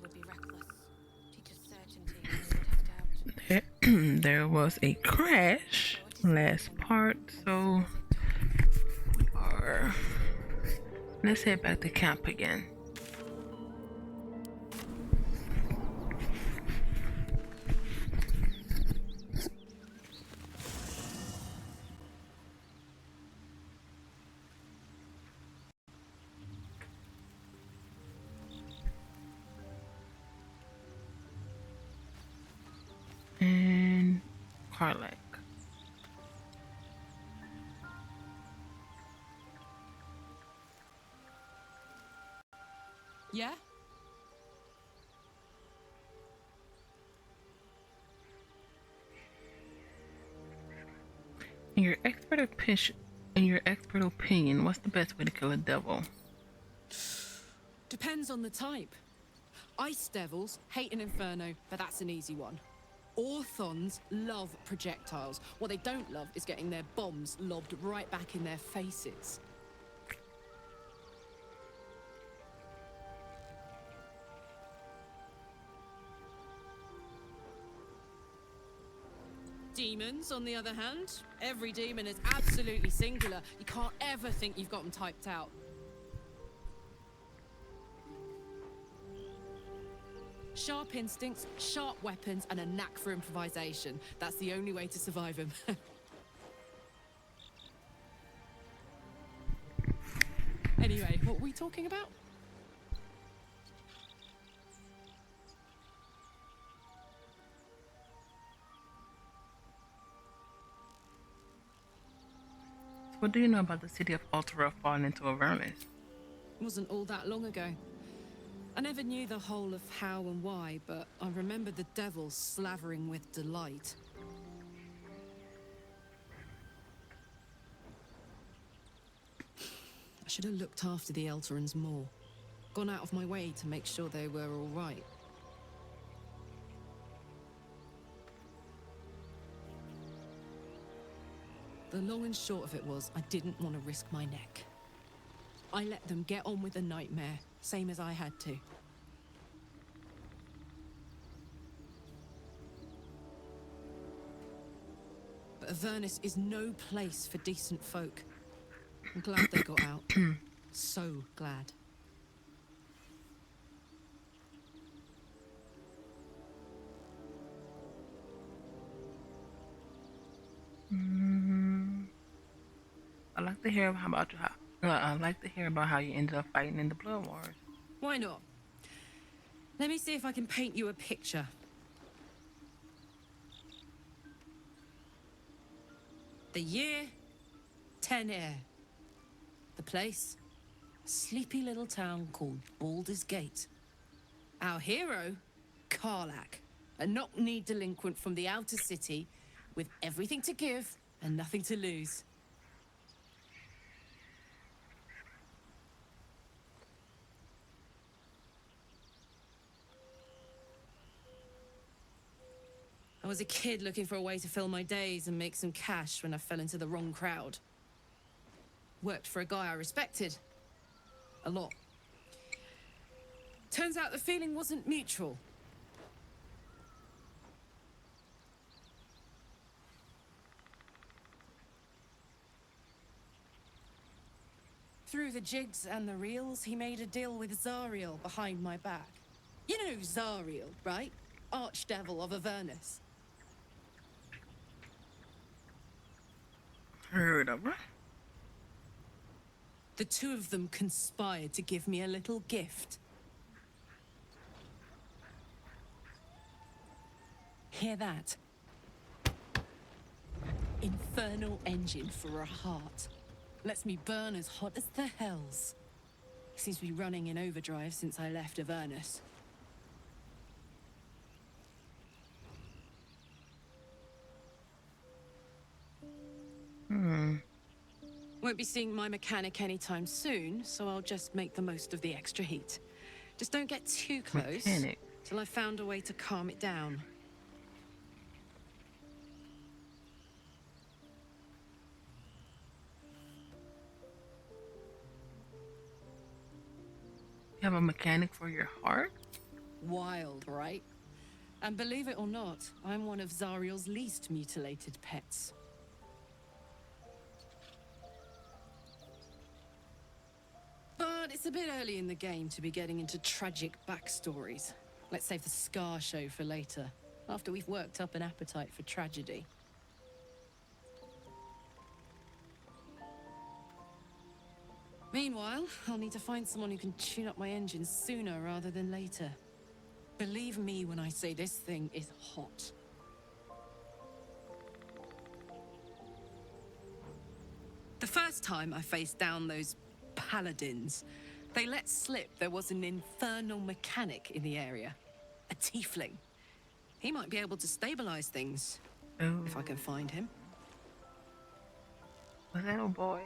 would be reckless. Teaches certainty when we would have doubt. There was a crash last part, so we are. Let's head back to camp again. And Karlak. Yeah? In your expert opinion, what's the best way to kill a devil? Depends on the type. Ice devils hate an inferno, but that's an easy one. Orthons love projectiles. What they don't love is getting their bombs lobbed right back in their faces. Demons, on the other hand, every demon is absolutely singular. You can't ever think you've got them typed out. Sharp instincts, sharp weapons, and a knack for improvisation. That's the only way to survive him. Anyway, what were we talking about? So what do you know about the city of Altera falling into Avernus? It wasn't all that long ago. I never knew the whole of how and why, but I remember the devil slavering with delight. I should have looked after the Elterans more. Gone out of my way to make sure they were all right. The long and short of it was, I didn't want to risk my neck. I let them get on with the nightmare, same as I had to. But Avernus is no place for decent folk. I'm glad they got out. So glad. I'd like to hear about I'd like to hear about how you ended up fighting in the Blood Wars. Why not? Let me see if I can paint you a picture. The year, 10 air. The place, a sleepy little town called Baldur's Gate. Our hero, Karlak, a knock-knee delinquent from the outer city with everything to give and nothing to lose. I was a kid looking for a way to fill my days and make some cash when I fell into the wrong crowd. Worked for a guy I respected. A lot. Turns out the feeling wasn't mutual. Through the jigs and the reels, he made a deal with Zariel behind my back. You know Zariel, right? Archdevil of Avernus. Heard of her? The two of them conspired to give me a little gift. Hear that? Infernal engine for a heart. Lets me burn as hot as the hells. Seems to be running in overdrive since I left Avernus. Won't be seeing my mechanic anytime soon, so I'll just make the most of the extra heat. Just don't get too close till I've found a way to calm it down. You have a mechanic for your heart? Wild, right? And believe it or not, I'm one of Zariel's least mutilated pets. But it's a bit early in the game to be getting into tragic backstories. Let's save the Scar show for later, after we've worked up an appetite for tragedy. Meanwhile, I'll need to find someone who can tune up my engine sooner rather than later. Believe me when I say this thing is hot. The first time I faced down those paladins, they let slip there was an infernal mechanic in the area. A tiefling. He might be able to stabilize things, Oh, if I can find him. little boy.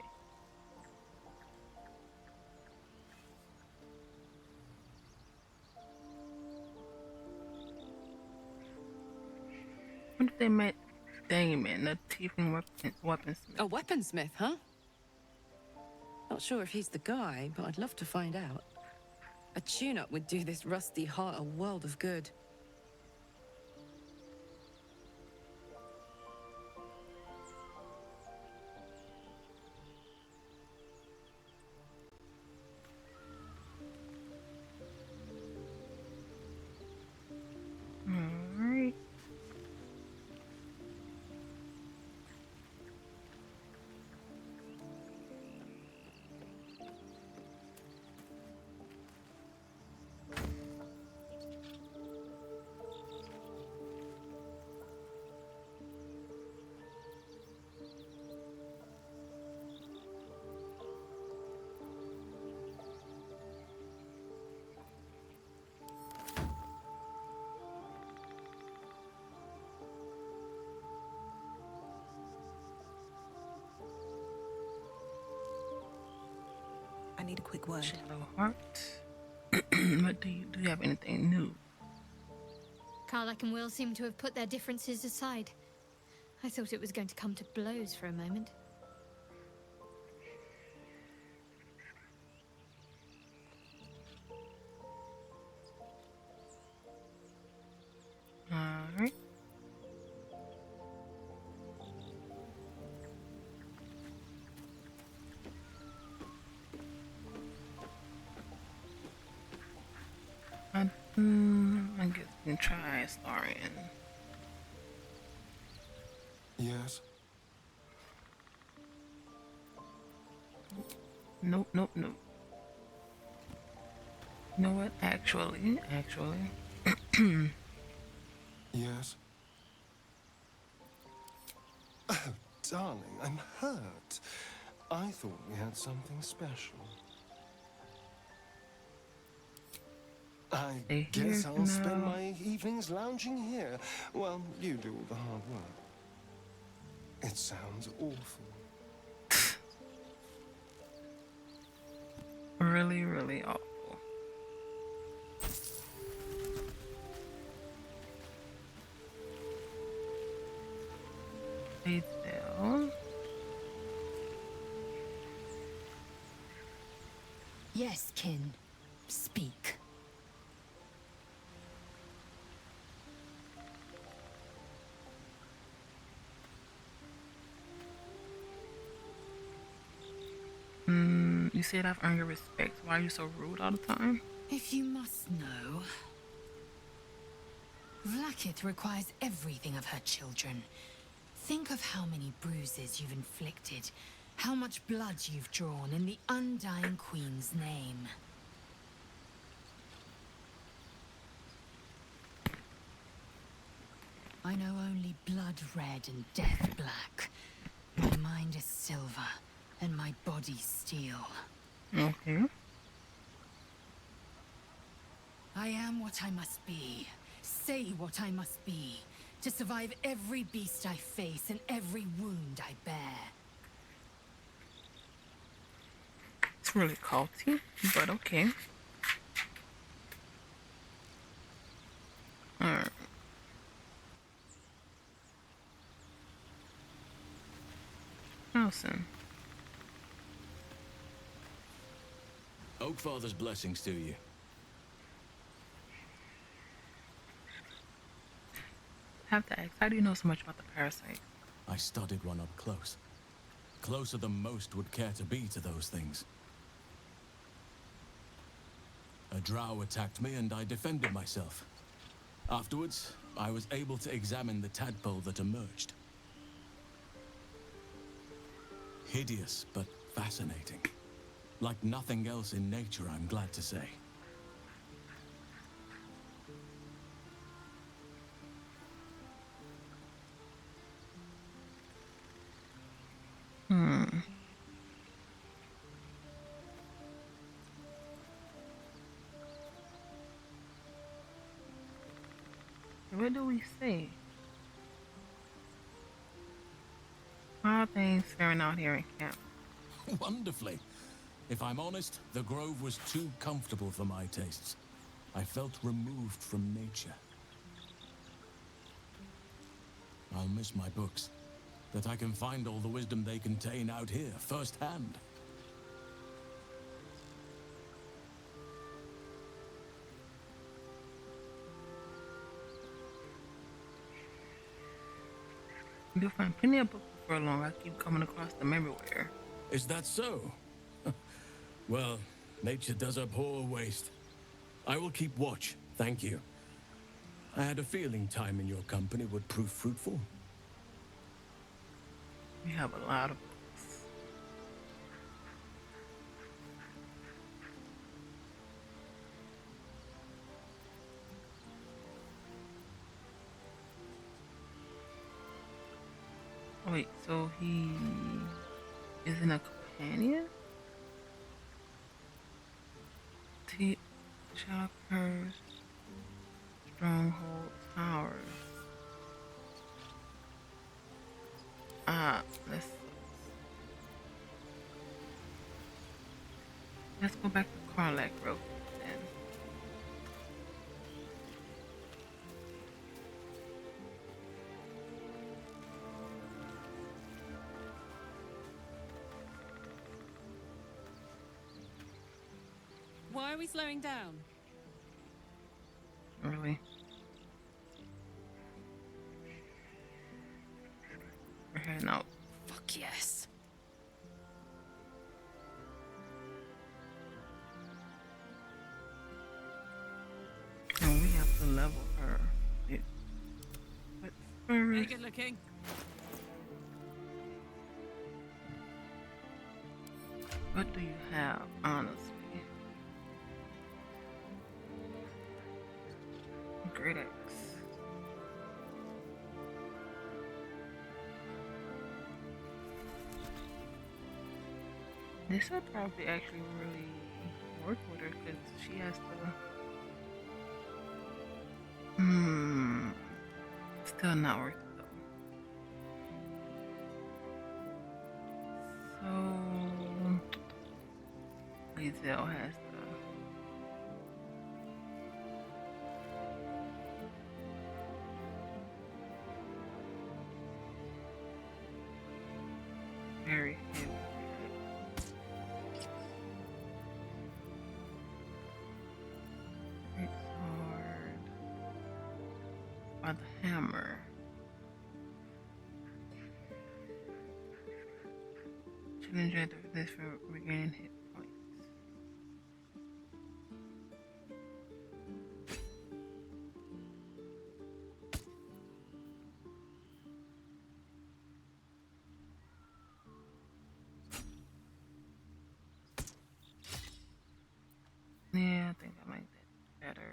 What if they met Damon, the tiefling weaponsmith? A weaponsmith, huh? Not sure if he's the guy, but I'd love to find out. A tune-up would do this rusty heart a world of good. Alright. I need a quick word. Shallow heart. But do you have anything new? Karlach and Will seem to have put their differences aside. I thought it was going to come to blows for a moment. Alright. I guess we can try starring. Yes. Nope. You know what? Actually. Yes. Oh, darling, I'm hurt. I thought we had something special. I Stay guess here I'll for spend now. my evenings lounging here while you do all the hard work. It sounds awful. Really, really awful. Stay still. Yes, kin. Speak. You said I've earned your respect. Why are you so rude all the time? If you must know, Vlaakith requires everything of her children. Think of how many bruises you've inflicted, how much blood you've drawn in the Undying Queen's name. I know only blood red and death black. My mind is silver, and my body steel. Okay. I am what I must be. Say what I must be. To survive every beast I face and every wound I bear. It's really culty, but okay. Alright. Nelson. Oakfather's blessings to you. have to ask, how do you know so much about the parasite? I studied one up close. Closer than most would care to be to those things. A drow attacked me and I defended myself. Afterwards, I was able to examine the tadpole that emerged. Hideous, but fascinating. Like nothing else in nature, I'm glad to say. What do we see? Wild things faring out here in camp. Wonderfully. If I'm honest, the grove was too comfortable for my tastes. I felt removed from nature. I'll miss my books, that I can find all the wisdom they contain out here firsthand. You'll find plenty of books before long. I keep coming across them everywhere. Is that so? Well, nature does abhor waste. I will keep watch, thank you. I had a feeling time in your company would prove fruitful. We have a lot of books. Wait, so he isn't a companion? Shadow Curse, Stronghold Towers. Let's go back to Karlak real quick then. Why are we slowing down? Really? We're heading out. Fuck yes. And we have to level her. But Very first, good looking. what do you have, honestly? Great X. This would probably actually really work with her because she has to. Still not worth it though. So, Lizel has the. Very heavy. Great sword. By the hammer. Should enjoy this for regaining hit points. Yeah, I think I like that better.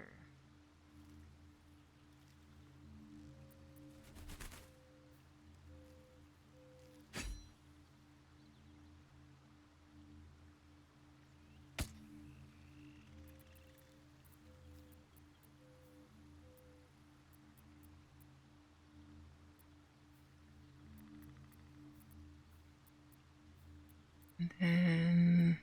And then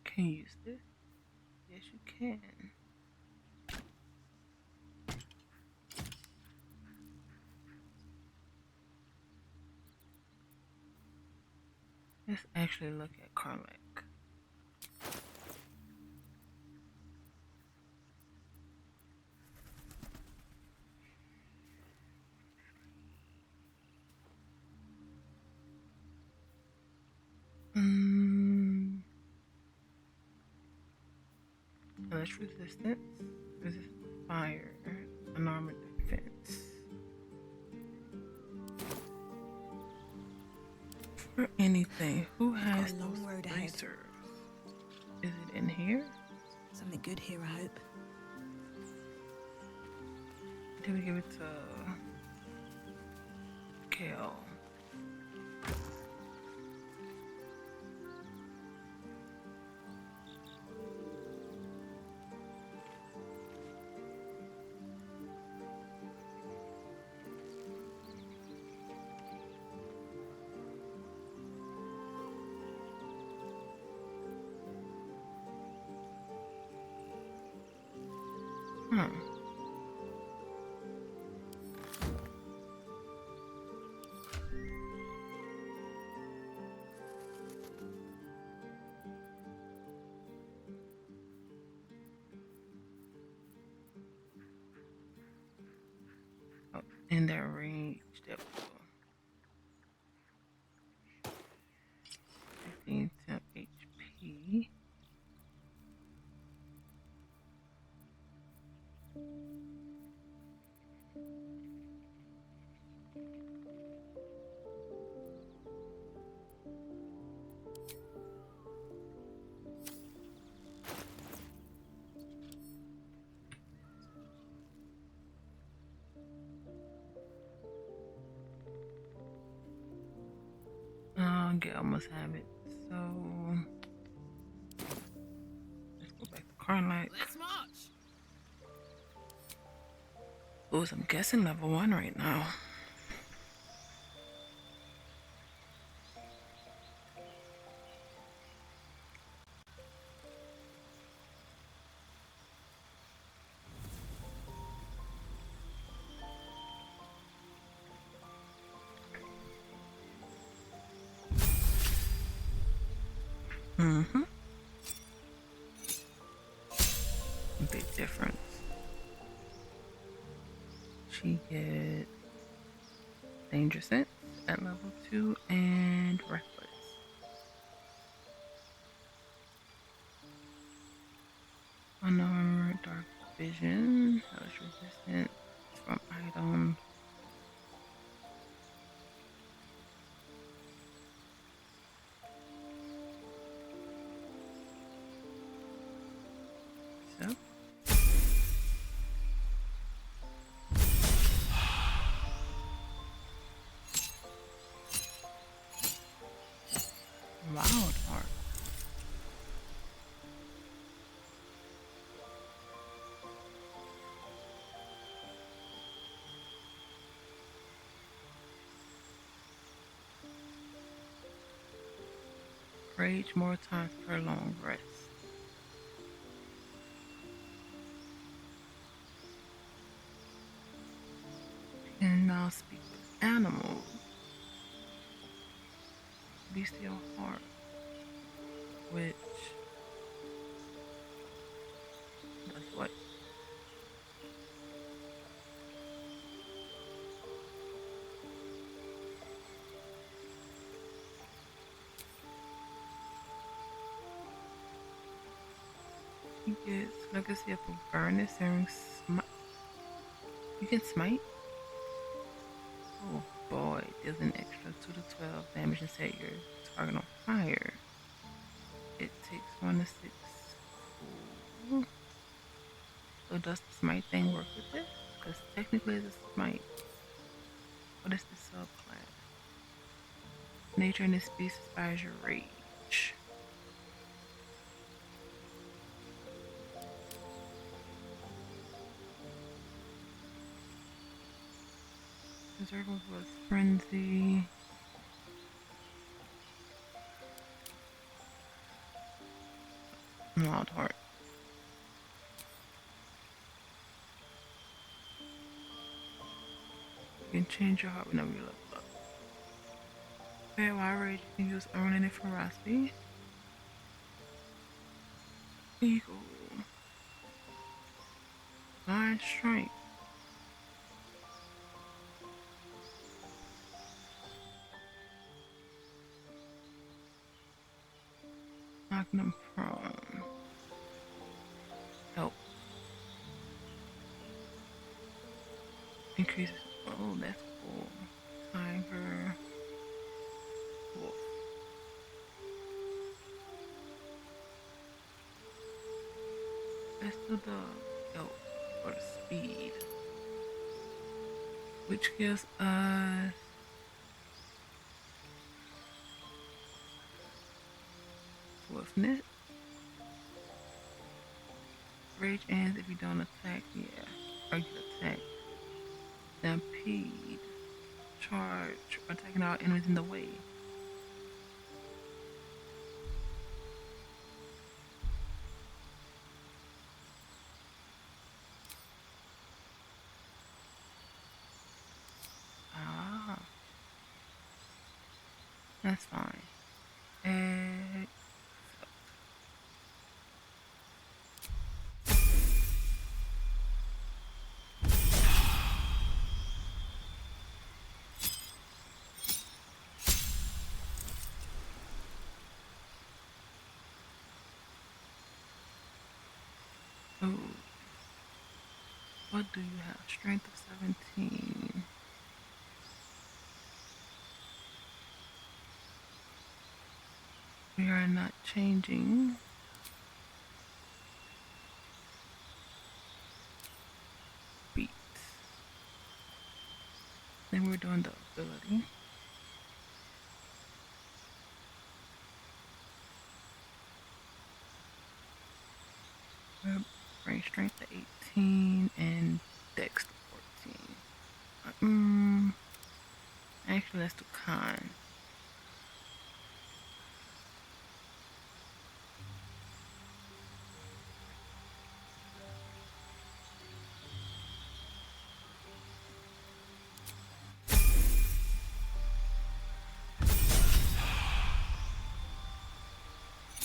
can you use this? Yes, you can. Let's actually look at Karlak. Flesh resistance, resist fire, unarmored defense. For anything, who has Got a long those road ahead. bracers? Is it in here? Something good here, I hope. Did we give it to Kale? Hmm. Oh, in that range, that will 15 temp HP. Gail must have it. So let's go back to Carnlight. Let's march. Oh, so I'm guessing level 1 right now. Mm-hmm. Big difference. She gets danger sense at level 2 and reckless. Unarmored dark vision, hellish resistance from items. So wild heart. Rage more times per long rest. And now speak with animals. Bestial heart. Which does what? He gets legacy of awareness and smite. You can smite? Oh boy, there's an extra 2 to 12 damage and set your target on fire. It takes 1 to 6. Ooh. So does the smite thing work with this? Because technically it's a smite. What is the subclass? Nature in this beast inspires your rage. Reserve was frenzy. Wild heart. You can change your heart whenever you level up. Okay, wild rage, you can use unrelated ferocity. Eagle. Blind strength. Knocking them prone. Increases. Oh, that's cool. Tiger. Wolf. Let's do the elk for the speed, which gives us swiftness. Rage ends if you don't attack. Yeah, or you attack. Stampede. Charge. Attacking all enemies in the way. Ah, that's fine. Oh, what do you have? Strength of 17. We are not changing. Beat. Then we're doing the ability. Brain strength to 18 and dex to 14. Actually, let's do con.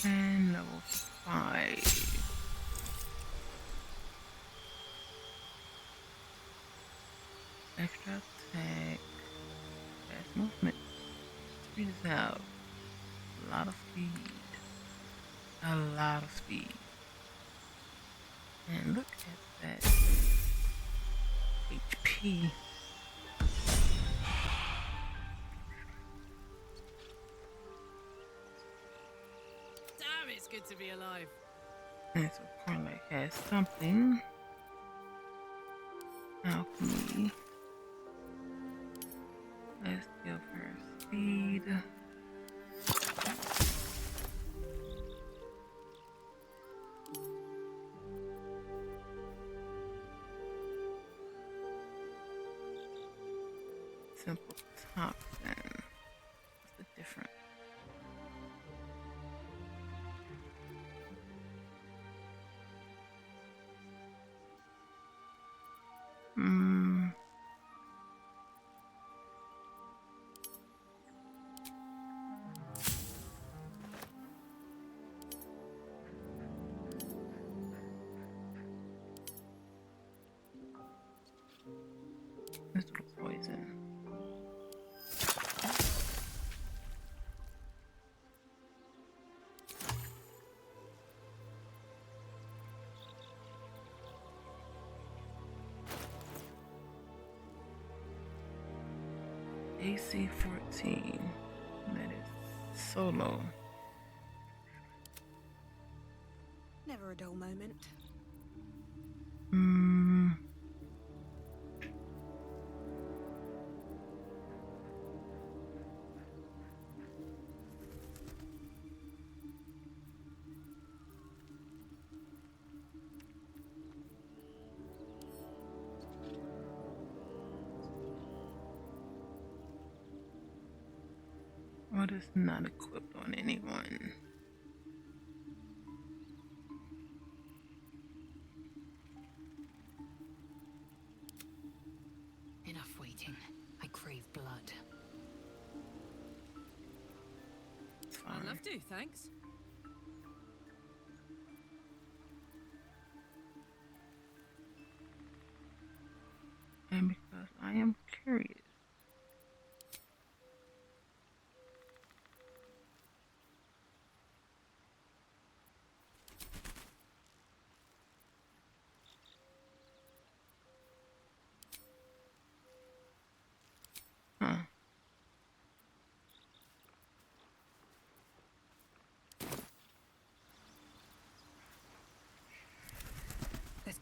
And level 5. Extra attack. Fast movement. Speed is out. A lot of speed. A lot of speed. And look at that HP. Damn, it's good to be alive. And so Cornlight has something. Alchemy. Let's give her speed. Simple toxin. What's the difference? Let's do poison. AC 14. That is so low. Never a dull moment. What is not equipped on anyone? Enough waiting. I crave blood. It's fine. I'd love to, thanks. And because I am curious.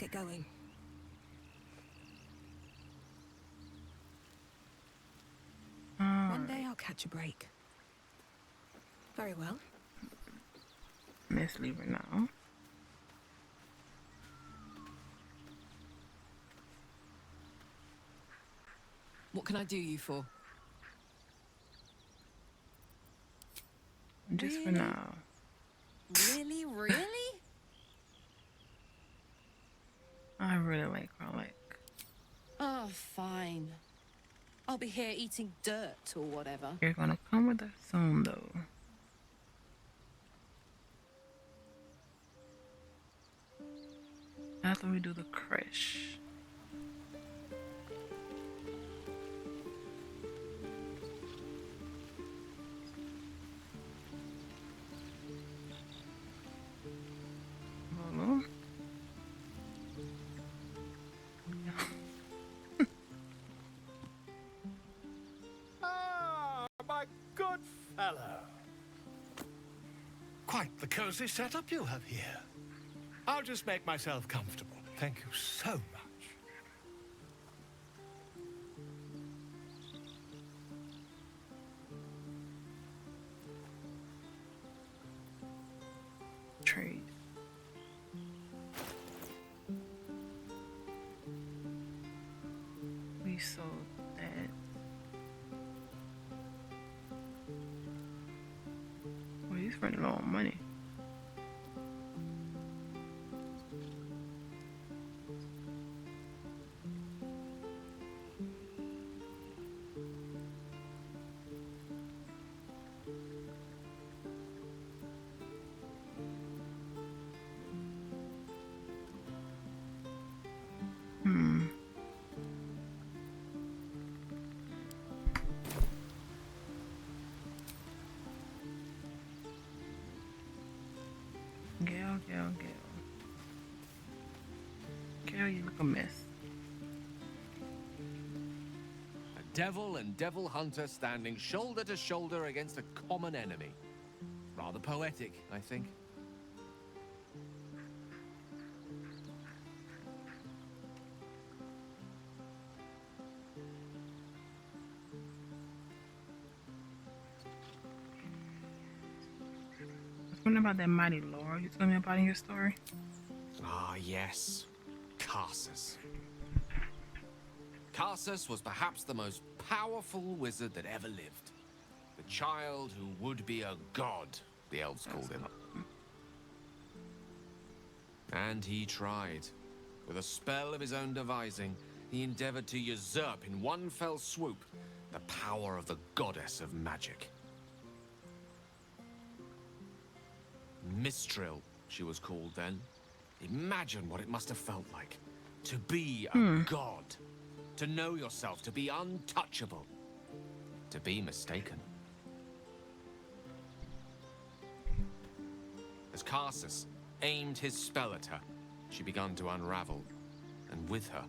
get going. One day I'll catch a break. Very well. Let's leave her now. What can I do you for? Just for Really? now. Really? Really? I really like garlic. Oh, fine. I'll be here eating dirt or whatever. You're gonna come with us soon, though. After we do the crash. Hello? Ah, my good fellow. Quite the cozy setup you have here. I'll just make myself comfortable. Thank you so much. Trade. We sold that. Well, he's running low on money. Gail. Gail, you look a mess. A devil and devil hunter standing shoulder to shoulder against a common enemy. Rather poetic, I think. What about that mighty lord you told me about in your story? Ah, yes. Karsus. Karsus was perhaps the most powerful wizard that ever lived. The child who would be a god, the elves called him. And he tried. With a spell of his own devising, he endeavored to usurp in one fell swoop the power of the goddess of magic. Mistral, she was called then. Imagine what it must have felt like. To be a god. To know yourself, to be untouchable. To be mistaken. As Karsus aimed his spell at her, she began to unravel. And with her,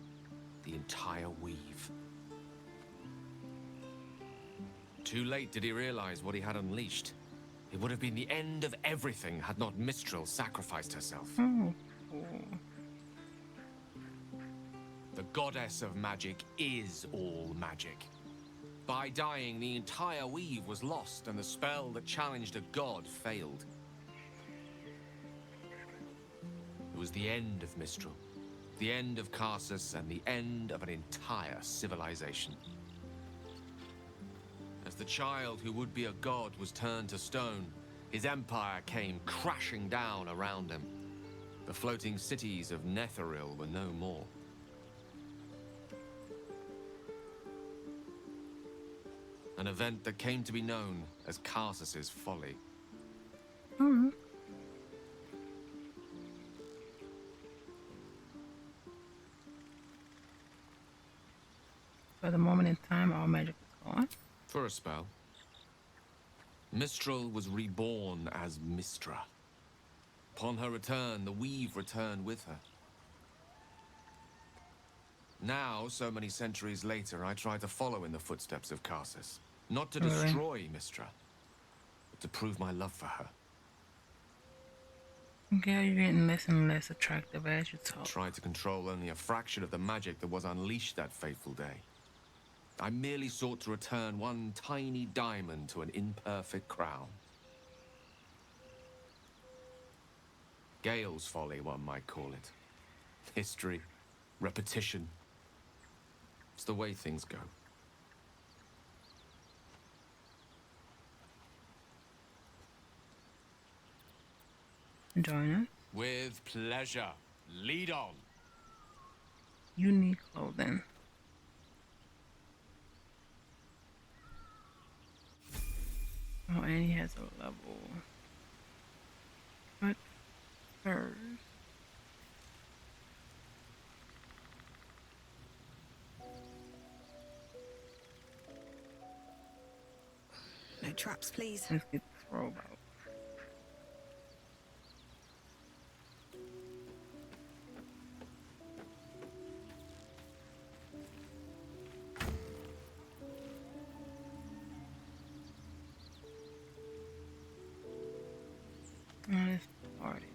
the entire weave. Too late did he realize what he had unleashed. It would have been the end of everything had not Mistral sacrificed herself. The goddess of magic is all magic. By dying, the entire weave was lost, and the spell that challenged a god failed. It was the end of Mistral, the end of Karsus, and the end of an entire civilization. As the child who would be a god was turned to stone, his empire came crashing down around him. The floating cities of Netheril were no more. An event that came to be known as Karsus's folly. For the moment in time, all magic is gone. For a spell. Mistral was reborn as Mistra. Upon her return, the weave returned with her. Now, so many centuries later, I try to follow in the footsteps of Karsus. Not to destroy Mistra, but to prove my love for her. Gale, you're getting less and less attractive as you talk. Tried to control only a fraction of the magic that was unleashed that fateful day. I merely sought to return one tiny diamond to an imperfect crown. Gale's folly, one might call it. History, repetition. It's the way things go. Join us. With pleasure. Lead on. You need clothing. Oh, and he has a level. But first, No traps, please. let's get this robe out. Let's party.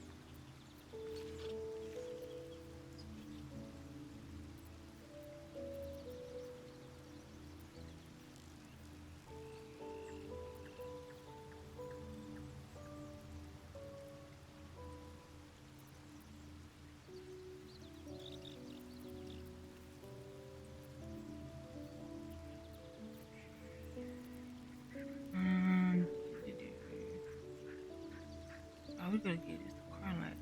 All we gotta get is the crown light.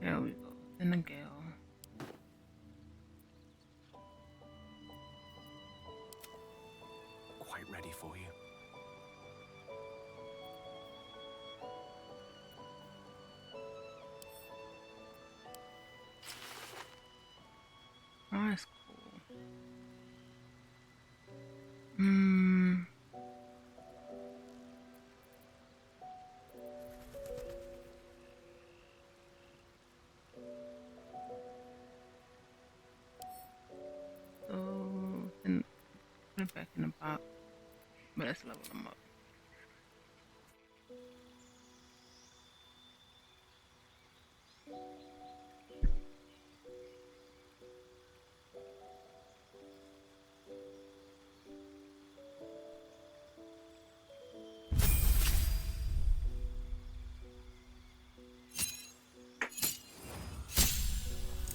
There we go. Then the Gale. Quite ready for you. Oh, that's cool. So, then put it back in the box. But let's level them up.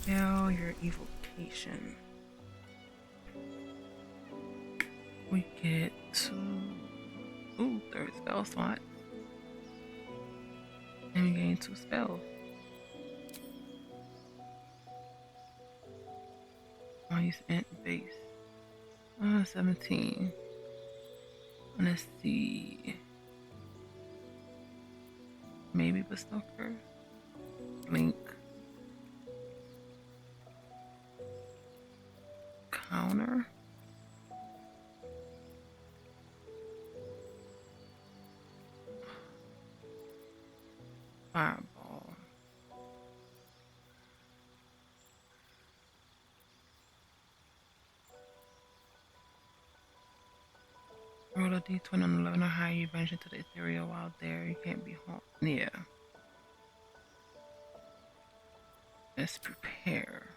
Now your evocation. We get to third spell slot. And we gain 2 spells. I'll use int base. 17. Let's see. Maybe Bestalker. Blink. Counter. Fireball. Roll a d20 on 11 or higher, you vanish into the ethereal while there. You can't be home. Yeah. Let's prepare.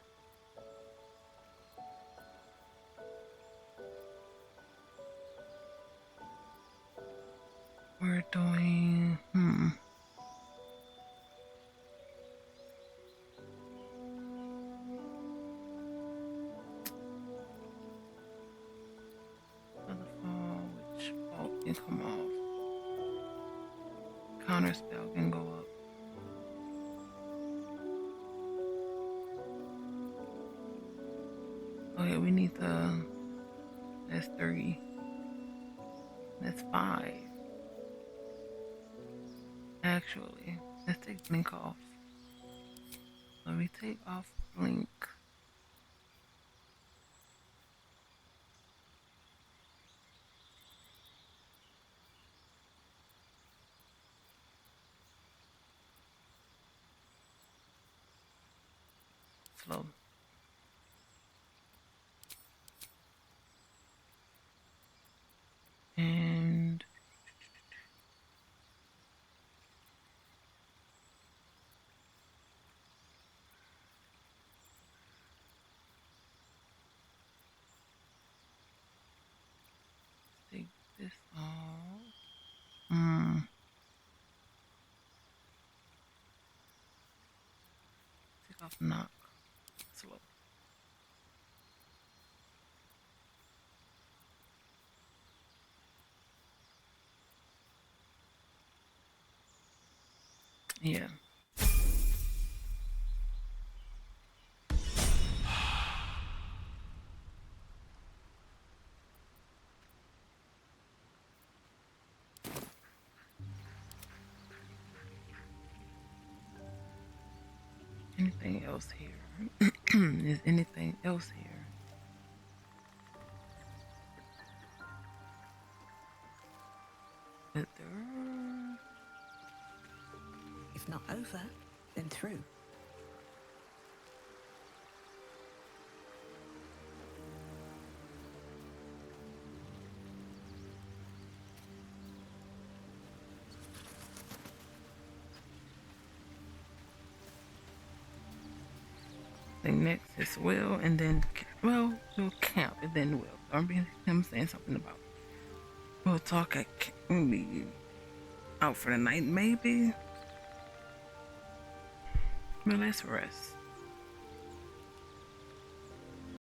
We're doing, Another fall, which bolt can come off. Counter spell can go up. Oh yeah, we need that's 3. That's 5. Actually, Let's take blink off. So we take off blink. Slow. And take this off. Take off knock. Slow. Yeah. Anything else here? Is anything else here? Is there? If not over, then through. I think next is will, and then well, we'll count and then will. I'm saying something about we'll talk at maybe out for the night, maybe. But let's rest.